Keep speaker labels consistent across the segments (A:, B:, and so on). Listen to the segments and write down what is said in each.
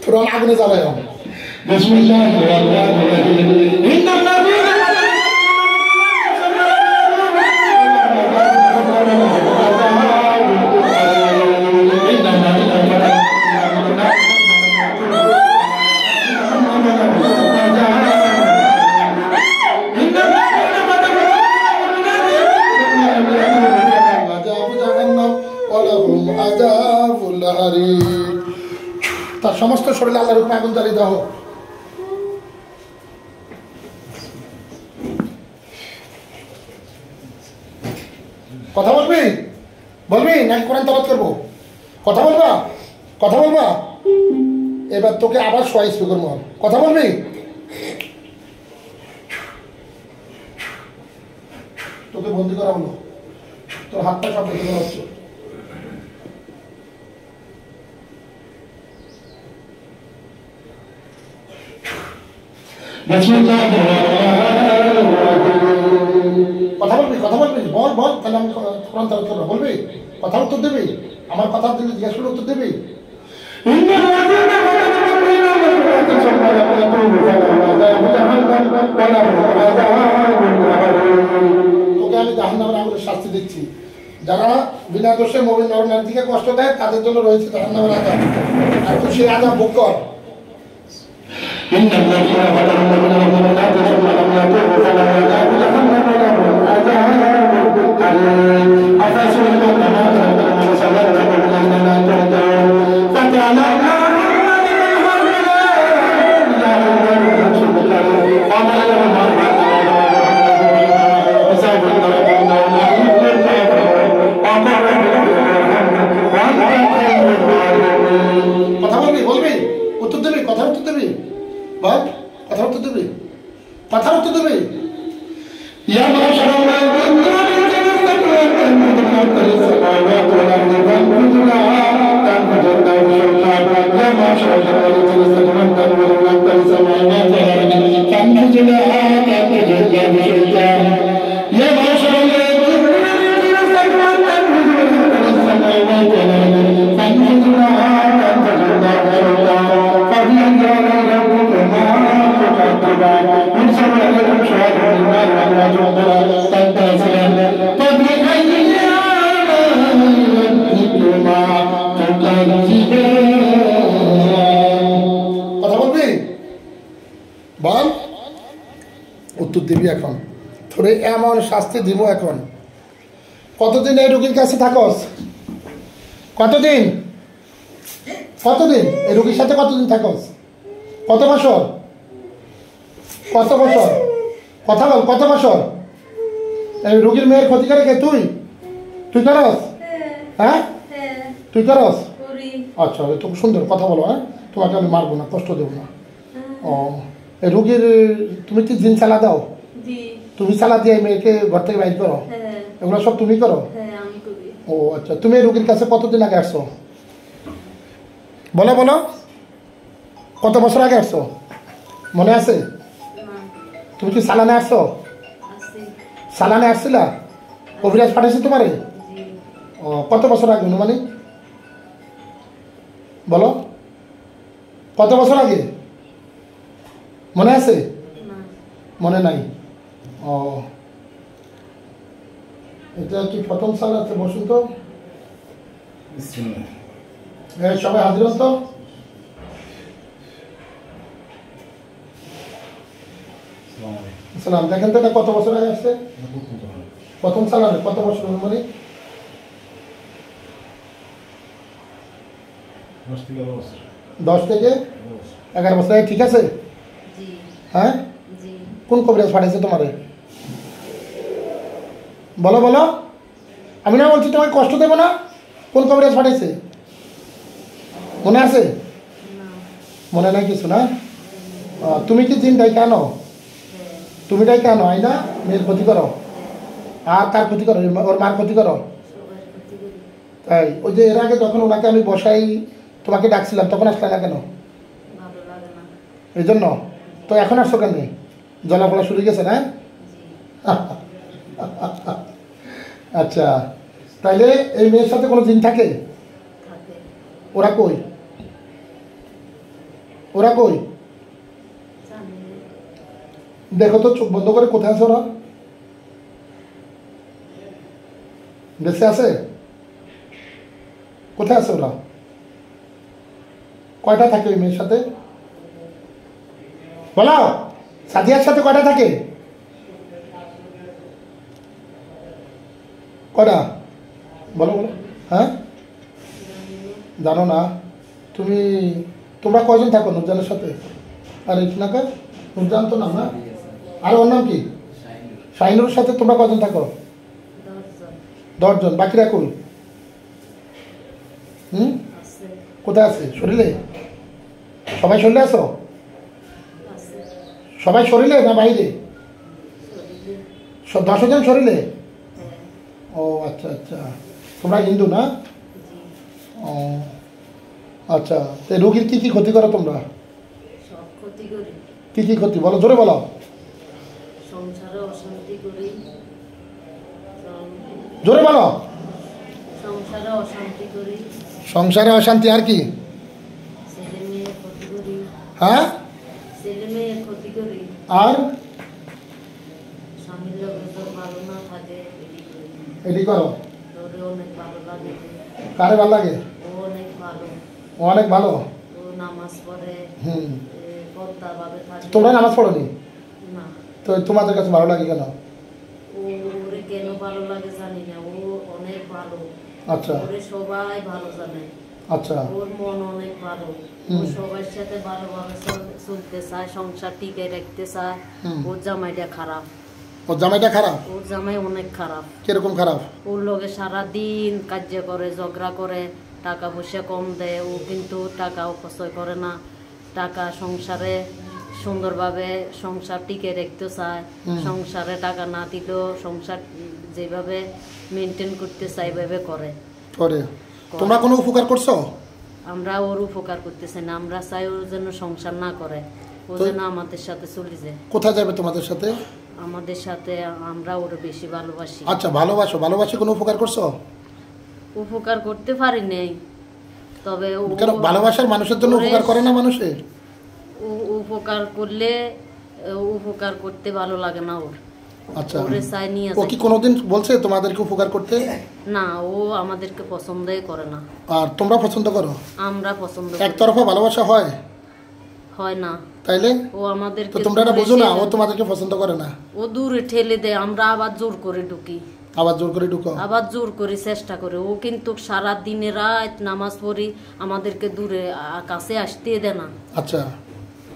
A: পুরান আগুনে জ্বালায় বিসমিল্লাহির রহমানির রহিম ইন্নাল্লাযীনা তার সমস্ত শরীরে আল্লাহর হুকুমে আগুন জ্বালিয়ে দাও। কথা বলবি বলবি নাকি কোরআন তেলাওয়াত করবো? কথা বলবা কথা বলবা? এবার তোকে আবার শোয়া শুরু করবো। কথা বলবি? তোকে বন্দি করা হলো, তোর হাতটা সব দেখে দেওয়া হচ্ছে। কথা বলবি কথা বলবি বল বল, তাহলে আমি কোরআন তেলাওয়াত করব। বলবি? কথা উত্তর দিবি? আমার কথা দিলে জিজ্ঞাসা করলে উত্তর দিবি? তোকে আমি জাহান্নামের আগুনের শাস্তি দিচ্ছি। যারা বিনা দোষে মুমিন নর-নারীকে কষ্ট দেয় তাদের জন্য রয়েছে জাহান্নামের আযাব। আর তুই সেই আযাব ভোগ কর। কথা বলবি বলবি উত্তর দেবি? কথা উত্তর দেবি? বল, কথা উত্তর দেবি? কথা উত্তর দেবি? কথা বলবি? বল, উত্তর দিবি। এখন তোরে এমন শাস্তি দিব। এখন কতদিন এই রোগীর কাছে থাকস? কতদিন কতদিন এই রোগীর সাথে কতদিন থাকস? কত বছর? কত বছর? কথা বল, কত বছর? এই রোগীর মেয়ের ক্ষতি করে কে? তুই তুই করস? হ্যাঁ তুই করস? আচ্ছা, তো সুন্দর কথা বলো। হ্যাঁ, তোমাকে আমি মারবো না, কষ্ট দেবো না। ও, এই রোগীর তুমি কি জিন চালা দাও? তুমি চালা দিয়ে মেয়েকে ঘর থেকে বাইর করো? এগুলো সব তুমি করো? ও আচ্ছা, তুমি এই রোগীর কাছে কতদিন আগে আসছো? বলো বলো, কত বছর আগে আসছো? মনে আছে? তুমি কি সালানে আসছো? সালানে আসছিলা? কবিরাজ পাঠাইছে তোমারে? ও, কত বছর আগে অনুমানিক? বলো, কত বছর আগে? মনে আছে? মনে নাই? ও, এটা কি প্রথম সাল আছে? বসুন তো, সবাই হাজির হন তো। সালাম। দেখেন তো এটা কত বছর আগে আসছে? প্রথম সাল আছে। কত বছর অনুমানিক? 10 থেকে 11 বছর। ঠিক আছে। হ্যাঁ, কোন কবিরাজ পাঠাইছে তোমারে? বলো বলো, আমি না বলছি তোমাকে কষ্ট দেবো না। কোন কবিরাজ পাঠাইছে? মনে আছে? মনে নাই কিছু না? তুমি কি জিনটাই কেন? তুমিটাই কেন আই না মেয়ের ক্ষতি করো? আর কার ক্ষতি করো? ওর মার ক্ষতি করো? তাই ওই যে এর আগে যখন ওনাকে আমি বসাই তোমাকে ডাকছিলাম তখন আসলে না কেন? এই জন্য তো এখন আসছো কেন? জলাফলা শুরু গেছে না? আচ্ছা, তাইলে এই মেয়ের সাথে কোনো জিন থাকে? ওরা কই? ওরা কই? দেখো তো চোখ বন্ধ করে, কোথায় আছে ওরা? বেঁচে আছে? কোথায় আছে ওরা? কয়টা থাকে ওই মেয়ের সাথে? বলো, সাদিয়ার সাথে কয়টা থাকে? কয়টা? বলো বলো। হ্যাঁ, জানো না তুমি? তোমরা কয়জন থাকো নুরজানের সাথে? আর ইটনাকা নুরজান তো নাম না? আর ওর নাম কি? শাহিনুর সাথে তোমরা কয়জন থাকো? 10 জন। বাকিরা কই? কোথায় আছে? শরীরে? সবাই শরীরে আছো? সবাই শরীরে না বাইরে? 10 জন শরীরে? ও আচ্ছা আচ্ছা, তোমরা হিন্দু না? ও আচ্ছা, তো রোগীর কি কি ক্ষতি করো তোমরা?
B: সব ক্ষতি করি।
A: কি কি ক্ষতি বলো, জোরে বলো।
B: সংসারে অশান্তি করি।
A: জোরে বলো।
B: সংসারে অশান্তি করি।
A: সংসারে অশান্তি, আর কি?
B: ছেলে মেয়ের ক্ষতি করি।
A: হ্যাঁ,
B: ছেলে মেয়ের ক্ষতি করি।
A: আর
B: স্বামীর লোকের তো ভালো না থাকে, এটি করি।
A: এটি করো?
B: তোরে অনেক ভালো লাগে।
A: কারে ভালো লাগে?
B: ও অনেক ভালো।
A: ও অনেক ভালো।
B: ও নামাজ পড়ে,
A: হুম।
B: পদ্মাভাবে থাকে।
A: তোমরা নামাজ পড়োনি?
B: না।
A: তো তোমাদের কাছে ভালো লাগে কেন?
B: ওরে কেন ভালো লাগে জানি না, ও অনেক ভালো।
A: আচ্ছা
B: ওরে সবাই ভালো জানে।
A: আচ্ছা।
B: ওর মন অনেক ভালো। ও সবার সাথে ভালোভাবে চলতে চায়, সংসার টিকে রাখতে চায়। ওর জামাইটা খারাপ।
A: ওর জামাইটা খারাপ?
B: ওর জামাই অনেক খারাপ।
A: কিরকম খারাপ?
B: ওর লগে সারাদিন কার্য করে, ঝগড়া করে, টাকা পয়সা কম দেয়। ও কিন্তু টাকা অপচয় করে না। টাকা সংসারে সুন্দরভাবে সংসার টিকে রাখতে চায়। সংসারে টাকা না দিলেও সংসার যেভাবে মেনটেন করতে চায় এভাবে করে।
A: তোমরা কোনো উপকার করছো?
B: আমরা ওর উপকার করতেছি না। আমরা চাই ওর জন্য সংসার না করে, ও যেন আমাদের সাথে চলে যায়।
A: কোথায় যাবে তোমাদের সাথে?
B: আমাদের সাথে। আমরা ওর বেশি ভালোবাসি।
A: আচ্ছা, ভালোবাসো। ভালোবাসি কোনো উপকার করছো?
B: উপকার করতে পারি নাই, তবে
A: কেন ভালোবাসার মানুষের জন্য উপকার করে না মানুষে?
B: উপকার করলে উপকার করতে ভালো লাগে না ওর।
A: আচ্ছা,
B: ওরে চাই নিয়ে
A: ও কি কোনোদিন বলছে তোমাদেরকে উপকার করতে?
B: না, ও আমাদেরকে পছন্দই করে না।
A: আর তোমরা পছন্দ করো?
B: আমরা পছন্দ
A: একতরফা ভালোবাসা হয়?
B: হয় না।
A: তাইলে
B: ও আমাদেরকে
A: তো তোমরা এটা বুঝো না, ও তোমাদেরকে পছন্দ করে না।
B: ও দূরে ঠেলে দেয়, আমরা আবার জোর করে ঢুকি।
A: আবার জোর করে ঢুকো?
B: আবার জোর করে চেষ্টা করে। ও কিন্তু সারা দিনে রাত নামাজ পড়ি, আমাদেরকে দূরে কাছে আসতে দেয় না।
A: আচ্ছা,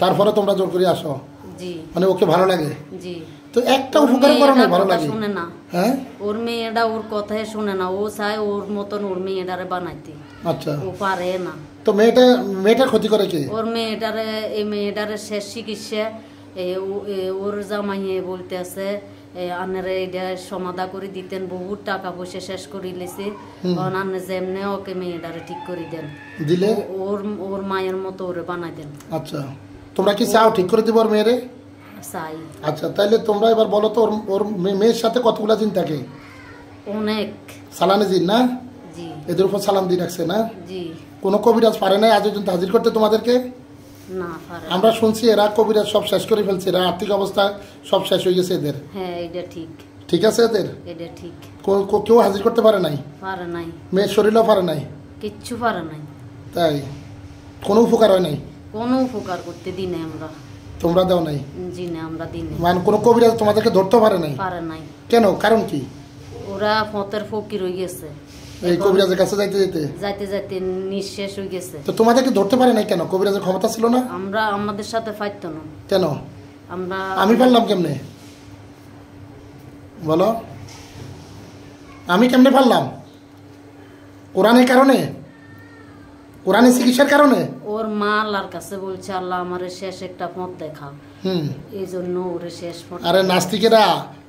A: তারপরে তোমরা জোর করে আসো?
B: জি।
A: মানে ওকে ভালো লাগে?
B: জি।
A: তো একটা উপকার করো না, ভালো লাগে?
B: শুনে না।
A: হ্যাঁ,
B: ওর মেয়েটা ওর কথাই শুনে না। ও চায় ওর মতন ওর মেয়েটারে বানাইতে।
A: আচ্ছা,
B: ও পারে না।
A: তো মেয়েটার ক্ষতি করে কে?
B: ওর মেয়েটারে, এই মেয়েটারে শেষ চিকিৎসা ওর জামাইয়ে বলতে আছে, আন্নারে এটা সমাধা করে দিতেন, বহুত টাকা পয়সা শেষ করে লেছে। আন্নে যেমনে ওকে মেয়েটারে ঠিক করে দেন,
A: দিলে
B: ওর মায়ের মতো ওরে বানাই দেন।
A: আচ্ছা, তোমরা কি চাও ঠিক করে দিব ওর মেয়েরে?
B: চাই।
A: আচ্ছা, তাইলে তোমরা এবার বলো তো, ওর মেয়ের সাথে কতগুলা জিন থাকে?
B: অনেক।
A: সালানে জিন না?
B: জি।
A: এদের উপর সালাম দিয়ে রাখছে না?
B: জি।
A: কোনো কবিরাজ পারে নাই আজ পর্যন্ত হাজির করতে তোমাদেরকে?
B: না পারে।
A: আমরা শুনছি এরা কবিরাজ সব শেষ করে ফেলছে, এরা আর্থিক অবস্থা সব শেষ হয়ে গেছে এদের।
B: হ্যাঁ, এটা ঠিক।
A: ঠিক আছে, এদের
B: এটা ঠিক।
A: কেউ হাজির করতে পারে নাই?
B: পারে নাই।
A: মেয়ের শরীরও পারে নাই?
B: কিচ্ছু পারে নাই।
A: তাই কোনো উপকার হয় নাই?
B: কোনো উপকার করতে দিই নাই আমরা।
A: তোমরা দাও নাই?
B: জি না, আমরা দিই নাই।
A: মানে কোনো কবিরাজ তোমাদেরকে ধরতে পারে নাই?
B: পারে নাই।
A: কেন, কারণ কি?
B: ওরা ফতের ফকির হয়ে গেছে।
A: এই কবিরাজের কাছে যাইতে যাইতে
B: যাইতে যাইতে নিঃশেষ হয়ে গেছে।
A: তো তোমাদেরকে ধরতে পারে নাই কেন? কবিরাজের ক্ষমতা ছিল না?
B: আমরা আমাদের সাথে পাইতো না।
A: কেন? আমি পারলাম কেমনে বলো? আমি কেমনে পারলাম? কোরআনের কারণে, কোরআনের চিকিৎসার কারণে।
B: ওর মা আল্লাহর কাছে বলছে, আল্লাহ আমারে শেষ একটা পথ দেখাও। এই জন্য ওরে শেষ পথ।
A: আরে নাস্তিকেরা,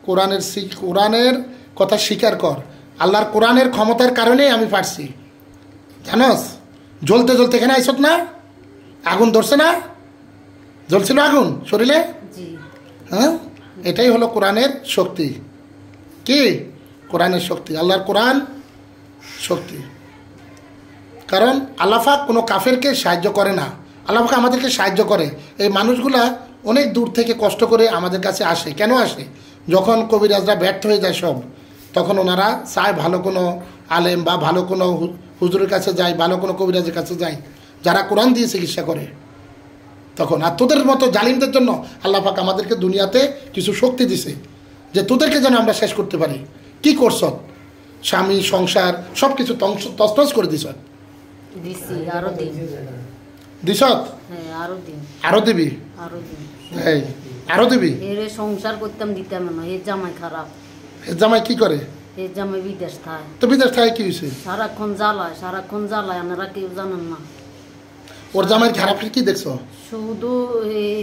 A: কোরআনের কথা স্বীকার কর। আল্লাহর কোরআনের ক্ষমতার কারণেই আমি পারছি, জানোস? জ্বলতে জ্বলতে এখানে আইসত না? আগুন ধরছে না? জ্বলছিল আগুন শরীরে?
B: জি।
A: হ্যাঁ, এটাই হলো কোরআনের শক্তি। কি? কোরআনের শক্তি, আল্লাহর কোরআন শক্তি। কারণ আল্লাহ পাক কোনো কাফেরকে সাহায্য করে না, আল্লাহ পাক আমাদেরকে সাহায্য করে। এই মানুষগুলা অনেক দূর থেকে কষ্ট করে আমাদের কাছে আসে। কেন আসে? যখন কবিরাজরা ব্যর্থ হয়ে যায় সব, তখন ওনারা চায় ভালো কোনো আলেম বা ভালো কোনো হুজুরের কাছে যায়, ভালো কোনো কবিরাজের কাছে যায় যারা কোরআন দিয়ে চিকিৎসা করে। তখন আর তোদের মতো জালিমদের জন্য আল্লাহ পাক আমাদেরকে দুনিয়াতে কিছু শক্তি দিছে যে তোদেরকে যেন আমরা শেষ করতে পারি। কি করছ? স্বামী সংসার সব কিছু তছনছ করে দিছ।
B: দিছি আরো দিন
A: দিছত?
B: হ্যাঁ আরো দিন।
A: আরো দিবি?
B: আরো দিন।
A: এই আরো দিবি?
B: এর সংসার করতাম দিতাম না, এর জামাই খারাপ।
A: এর জামাই কি করে?
B: এর জামাই বিদেশ থাকে।
A: তো বিদেশ থাকে কি হয়েছে?
B: সারাক্ষণ জ্বালায় আপনারা কেউ জানেন না।
A: ওর জামাইয়ের খারাপ কি দেখছো?
B: শুধু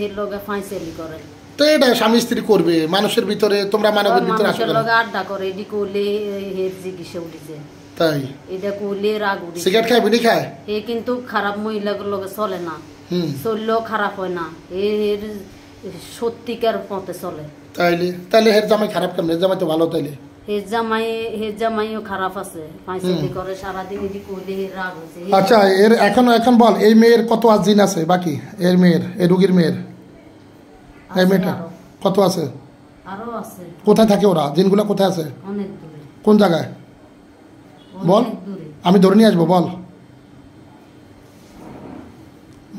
B: এর লগে ফাঁসেলি করে।
A: তো এটা স্বামী স্ত্রী করবে, মানুষের ভিতরে তোমরা মানবের ভিতরে আসো
B: মানুষের লগে আড্ডা করে, এডি করলে এর চিকিৎসা উঠিছে।
A: তাই
B: এটা করলে রাগ উঠিছে।
A: সিগারেট খায়, বিড়ি খায়?
B: এ কিন্তু খারাপ মহিলাগুলোর লগে চলে না, চললেও খারাপ হয় না, এর সত্যিকার পথে চলে।
A: তাইলে হের জামাই খারাপ কেমন? হের জামাই তো ভালো। তাইলে
B: হের জামাইও খারাপ আছে, ফাঁসেলি করে সারাদিন, এডি করলে রাগ হয়েছে।
A: আচ্ছা এর এখন বল, এই মেয়ের কত জিন আছে বাকি? এর মেয়ের, এই রুগীর মেয়ের, এই মেয়েটা কত আছে?
B: আরো আছে।
A: কোথায় থাকে ওরা? জিনগুলো কোথায় আছে?
B: অনেক দূরে।
A: কোন জায়গায় বল? আমি ধরে নিয়ে আসবো।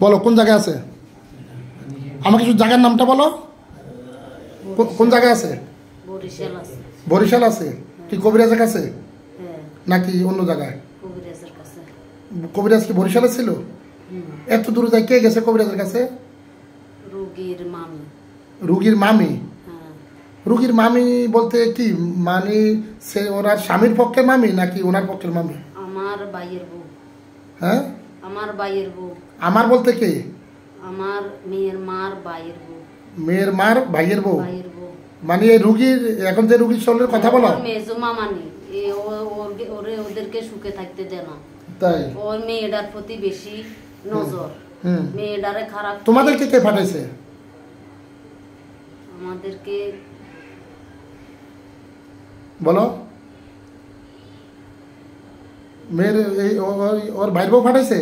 A: বলো কোন জায়গায় আছে? আমাকে কিছু জায়গার নামটা বলো। কোন জায়গায় আছে?
B: বরিশাল আছে।
A: বরিশাল আছে? কি কবিরাজের কাছে
B: হ্যাঁ
A: নাকি অন্য জায়গায়?
B: কবিরাজের কাছে।
A: কবিরাজ কি বরিশালে ছিল? এত দূরে যায় কে গেছে কবিরাজের কাছে?
B: রোগীর মামি।
A: রুগীর মামি?
B: হ্যাঁ।
A: রুগীর মামি বলতে কি মানে সে ওনার স্বামীর পক্ষের মামি নাকি ওনার পক্ষের মামি?
B: আমার ভাইয়ের বউ।
A: হ্যাঁ
B: আমার ভাইয়ের বউ।
A: আমার বলতে কে?
B: আমার মেয়ের মার ভাইয়ের বউ।
A: মেয়ের মার ভাইয়ের বউ?
B: ভাইয়ের বউ
A: মানে এই রুগীর এখন যে রুগীর শরীরের কথা বলো?
B: মেজো মামানি ওদেরকে সুখে থাকতে দেয় না,
A: তাই
B: ওর মেয়েটার প্রতি বেশি নজর। মেয়েটারে খারাপ।
A: তোমাদেরকে কে পাঠাইছে?
B: আমাদেরকে
A: বলো। মেয়ের এই ওর ভাইয়ের বউ পাঠাইছে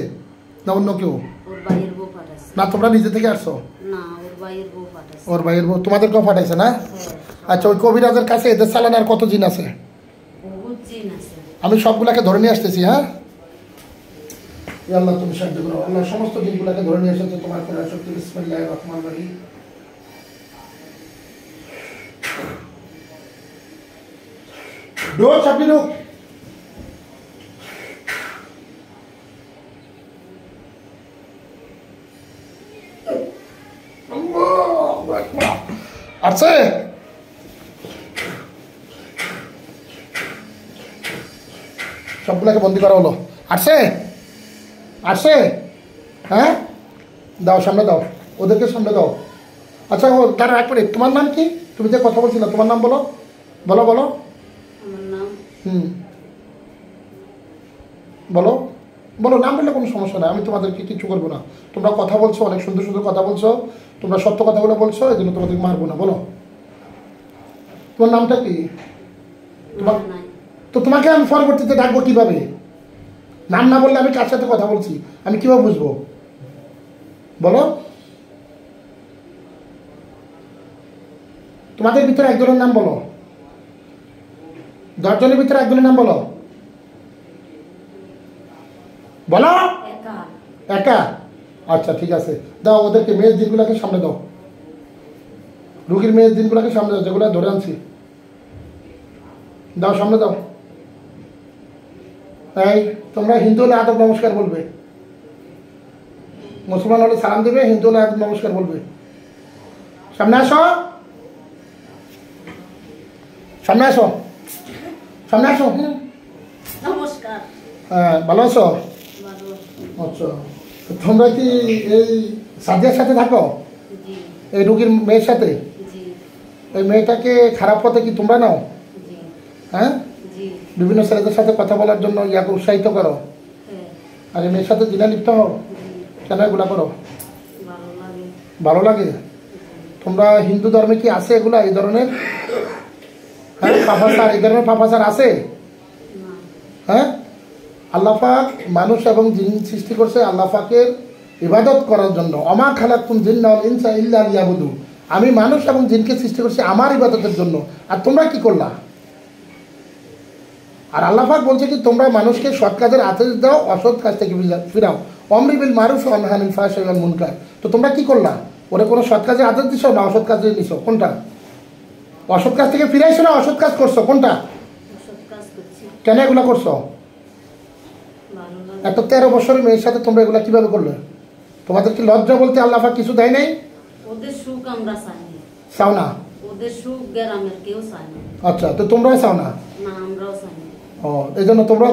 A: না অন্য কেউ?
B: ওর ভাইয়ের বউ পাঠাইছে।
A: না তোমরা নিজে থেকে আসছো?
B: না, ওর ভাইয়ের বউ পাঠাইছে।
A: ওর ভাইয়ের বউ তোমাদেরকেও পাঠাইছে না? আচ্ছা ওই কবিরাজের কাছে এদের চালানোর কত জিন আছে?
B: বহুত জিন আছে।
A: আমি সবগুলাকে ধরে নিয়ে আসতেছি। হ্যাঁ আল্লাহ তুমি সাহায্য করো। আল্লাহ সমস্ত জিনগুলাকে ধরে নিয়ে এসেছে তোমার কোন শক্তি। বিসমিল্লাহির রহমানির রহিম। ডোর চাপি ঢুক। আছে সবগুলাকে বন্দি করা হলো। আসছে হ্যাঁ দাও, সামনে দাও, ওদেরকে সামনে দাও। আচ্ছা ও তার এক মিনিট, তোমার নাম কি? তুমি যে কথা বলছিলে তোমার নাম বলো।
B: আমার নাম
A: বলো নাম বললে কোনো সমস্যা নেই, আমি তোমাদেরকে কিছু করবো না। তোমরা কথা বলছো, অনেক সুন্দর সুন্দর কথা বলছো, তোমরা সত্য কথাগুলো বলছো, এই জন্য তোমাদেরকে মারবো না। বলো তোমার নামটা কি? তো তোমাকে আমি পরবর্তীতে ডাকবো কিভাবে? নাম না বললে আমি কার সাথে কথা বলছি আমি কিভাবে বুঝবো? বলো। তোমাদের ভিতরে একজনের নাম বলো। 10 জনের ভিতরে একজনের নাম বলো। বলো। একা? আচ্ছা ঠিক আছে, দাও ওদেরকে মেয়ের দিনগুলোকে সামনে দাও। রুগীর মেয়ের দিনগুলোকে সামনে দাও, যেগুলো ধরে আনছি। দাও সামনে দাও। এই তোমরা হিন্দু হলে আদব নমস্কার বলবে, মুসলমান হলে সালাম দেবে, হিন্দু হলে আদব নমস্কার বলবে। সামনে আসো, সামনে আসো, সামনে আসো।
B: নমস্কার।
A: হ্যাঁ ভালো আছো? আচ্ছা তোমরা কি এই সাদিয়ার সাথে থাকো? এই রুগীর মেয়ের সাথে? এই মেয়েটাকে খারাপ পথে কি তোমরা নাও? হ্যাঁ বিভিন্ন ছেলেদের সাথে কথা বলার জন্য ইয়াকে উৎসাহিত করো, আর এই মেয়ের সাথে জিনা লিপ্ত হও। কেন এগুলা করো? ভালো লাগে। তোমরা হিন্দু ধর্মে কি আছে এগুলা, এই ধরনের? হ্যাঁ পাপাচার, এই ধরনের পাপাচার আছে? হ্যাঁ আল্লাহ পাক মানুষ এবং জিন সৃষ্টি করছে। আল্লাহ পাকের ইবাদত করার জন্য। অমা খালাকুম জিন্না ওয়াল ইনসা ইল্লা লিয়াবুদু, আমি মানুষ এবং জিনকে সৃষ্টি করছি আমার ইবাদতের জন্য, আর তোমরা কি করলা? আর আল্লাহ পাক বলছে কি তোমরা মানুষকে সৎ কাজের আদেশ দাও, অসৎ কাজ থেকে ফিরাও, অমরি বিল মারুফ ওয়া নাহি আনিল ফাহশাই ওয়াল মুনকার। তো তোমরা কি করলা? ওরে কোনো সৎ কাজের আদেশ দিছো না অসৎ কাজে দিছো? কোনটা? অসৎ কাজ থেকে ফিরাইছো না অসৎ কাজ করছো? কোনটা?
B: অসৎ কাজ করছি।
A: কেন এগুলো করছো?
B: ভালো লাগে।
A: এত 13 বছরের মেয়ের সাথে তোমরা এগুলো কিভাবে করলে? তোমাদের কি লজ্জা বলতে আল্লাহ পাক কিছু দেয় নাই?
B: ওদের সুখ আমরা চাই না,
A: চাও না?
B: ওদের সুখ গ্রামের কেউ চায় না।
A: আচ্ছা, তো তোমরাও চাও না?
B: না, আমরাও চাই না।
A: ও, এই জন্য তোমরা